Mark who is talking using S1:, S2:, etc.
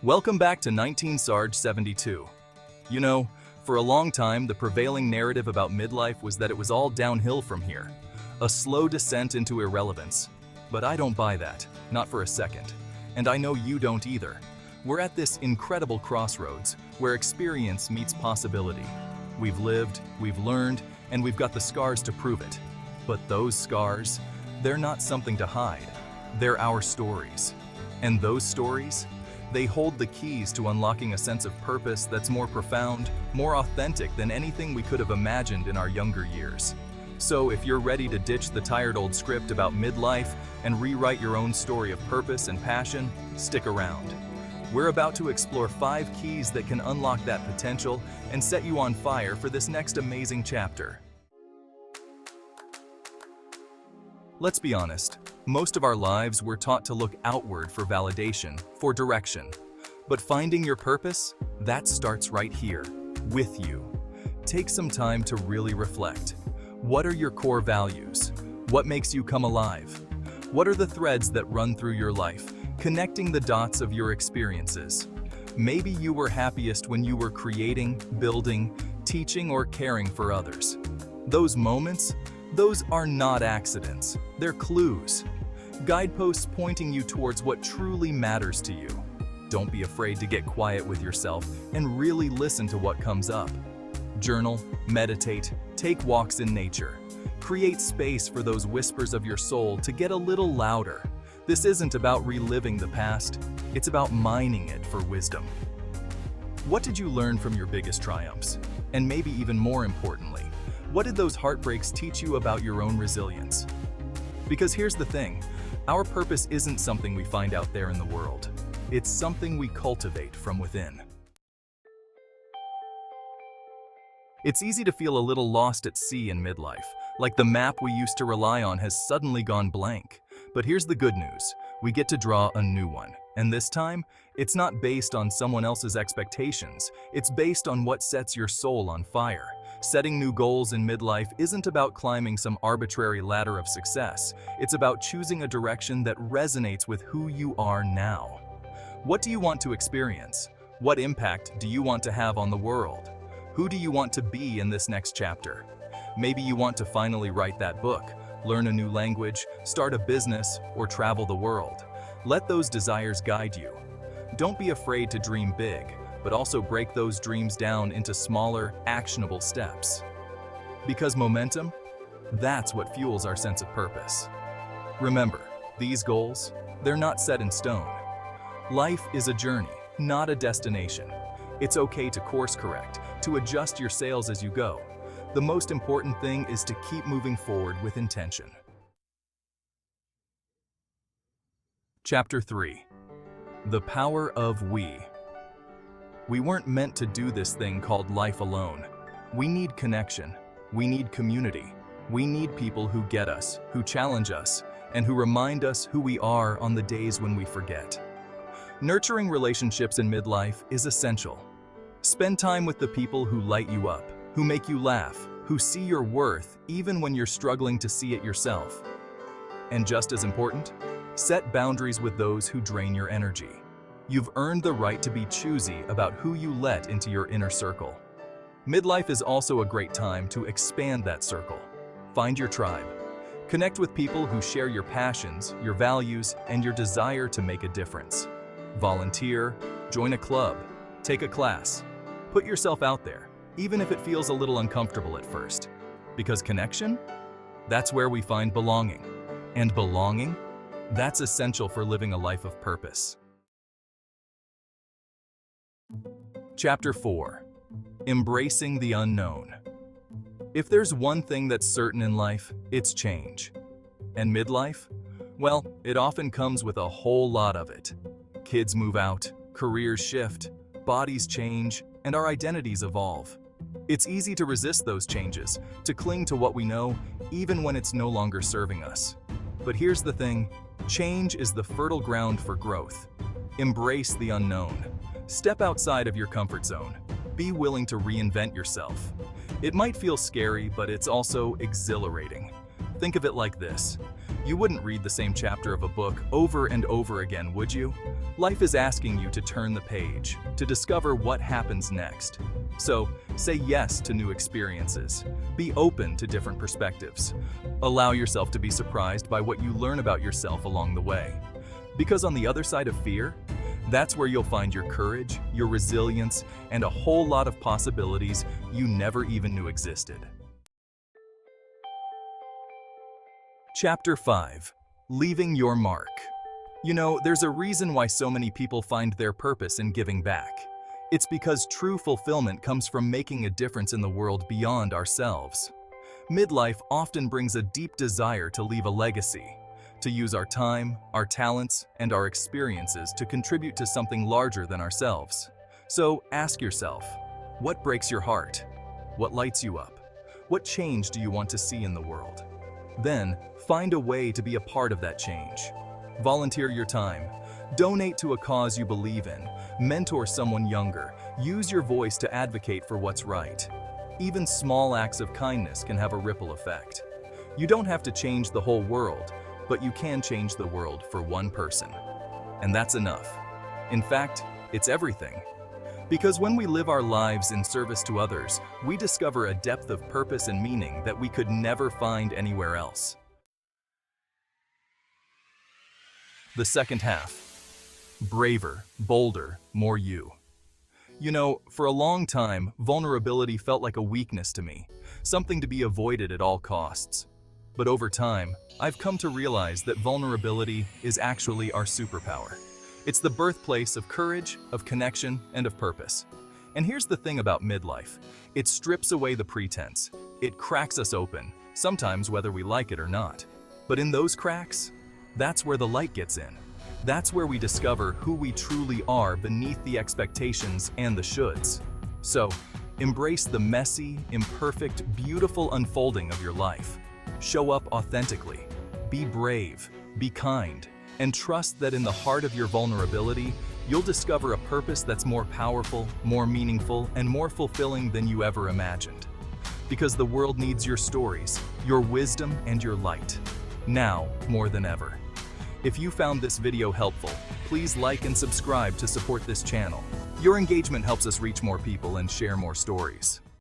S1: Welcome back to 19 Sarge 72. You know, for a long time, the prevailing narrative about midlife was that it was all downhill from here. A slow descent into irrelevance. But I don't buy that, not for a second. And I know you don't either. We're at this incredible crossroads where experience meets possibility. We've lived, we've learned, and we've got the scars to prove it. But those scars, they're not something to hide. They're our stories. And those stories, they hold the keys to unlocking a sense of purpose that's more profound, more authentic than anything we could have imagined in our younger years. So if you're ready to ditch the tired old script about midlife and rewrite your own story of purpose and passion, stick around. We're about to explore 5 keys that can unlock that potential and set you on fire for this next amazing chapter. Let's be honest, most of our lives we're taught to look outward for validation, for direction. But finding your purpose, that starts right here, with you. Take some time to really reflect. What are your core values? What makes you come alive? What are the threads that run through your life, connecting the dots of your experiences? Maybe you were happiest when you were creating, building, teaching, or caring for others. Those moments, those are not accidents, they're clues. Guideposts pointing you towards what truly matters to you. Don't be afraid to get quiet with yourself and really listen to what comes up. Journal, meditate, take walks in nature. Create space for those whispers of your soul to get a little louder. This isn't about reliving the past, it's about mining it for wisdom. What did you learn from your biggest triumphs? And maybe even more importantly, what did those heartbreaks teach you about your own resilience? Because here's the thing, our purpose isn't something we find out there in the world. It's something we cultivate from within. It's easy to feel a little lost at sea in midlife, like the map we used to rely on has suddenly gone blank. But here's the good news, we get to draw a new one. And this time, it's not based on someone else's expectations, it's based on what sets your soul on fire. Setting new goals in midlife isn't about climbing some arbitrary ladder of success, it's about choosing a direction that resonates with who you are now. What do you want to experience? What impact do you want to have on the world? Who do you want to be in this next chapter? Maybe you want to finally write that book, learn a new language, start a business, or travel the world. Let those desires guide you. Don't be afraid to dream big, but also break those dreams down into smaller, actionable steps. Because momentum, that's what fuels our sense of purpose. Remember, these goals, they're not set in stone. Life is a journey, not a destination. It's okay to course correct, to adjust your sails as you go. The most important thing is to keep moving forward with intention. Chapter 3. The Power of We. We weren't meant to do this thing called life alone. We need connection. We need community. We need people who get us, who challenge us, and who remind us who we are on the days when we forget. Nurturing relationships in midlife is essential. Spend time with the people who light you up, who make you laugh, who see your worth even when you're struggling to see it yourself. And just as important, set boundaries with those who drain your energy. You've earned the right to be choosy about who you let into your inner circle. Midlife is also a great time to expand that circle. Find your tribe. Connect with people who share your passions, your values, and your desire to make a difference. Volunteer, join a club, take a class. Put yourself out there, even if it feels a little uncomfortable at first. Because connection? That's where we find belonging. And belonging? That's essential for living a life of purpose. Chapter 4. Embracing the unknown. If there's one thing that's certain in life, it's change. And midlife? Well, it often comes with a whole lot of it. Kids move out, careers shift, bodies change, and our identities evolve. It's easy to resist those changes, to cling to what we know, even when it's no longer serving us. But here's the thing, change is the fertile ground for growth. Embrace the unknown. Step outside of your comfort zone. Be willing to reinvent yourself. It might feel scary, but it's also exhilarating. Think of it like this. You wouldn't read the same chapter of a book over and over again, would you? Life is asking you to turn the page, to discover what happens next. So, say yes to new experiences. Be open to different perspectives. Allow yourself to be surprised by what you learn about yourself along the way. Because on the other side of fear, that's where you'll find your courage, your resilience, and a whole lot of possibilities you never even knew existed. Chapter 5. Leaving your mark. You know, there's a reason why so many people find their purpose in giving back. It's because true fulfillment comes from making a difference in the world beyond ourselves. Midlife often brings a deep desire to leave a legacy, to use our time, our talents, and our experiences to contribute to something larger than ourselves. So ask yourself, what breaks your heart? What lights you up? What change do you want to see in the world? Then, find a way to be a part of that change. Volunteer your time. Donate to a cause you believe in. Mentor someone younger. Use your voice to advocate for what's right. Even small acts of kindness can have a ripple effect. You don't have to change the whole world, but you can change the world for one person. And that's enough. In fact, it's everything. Because when we live our lives in service to others, we discover a depth of purpose and meaning that we could never find anywhere else. The second half. Braver, bolder, more you. You know, for a long time, vulnerability felt like a weakness to me, something to be avoided at all costs. But over time, I've come to realize that vulnerability is actually our superpower. It's the birthplace of courage, of connection, and of purpose. And here's the thing about midlife. It strips away the pretense. It cracks us open, sometimes whether we like it or not. But in those cracks, that's where the light gets in. That's where we discover who we truly are beneath the expectations and the shoulds. So, embrace the messy, imperfect, beautiful unfolding of your life. Show up authentically. Be brave, be kind, and trust that in the heart of your vulnerability, you'll discover a purpose that's more powerful, more meaningful, and more fulfilling than you ever imagined. Because the world needs your stories, your wisdom, and your light. Now, more than ever. If you found this video helpful, please like and subscribe to support this channel. Your engagement helps us reach more people and share more stories.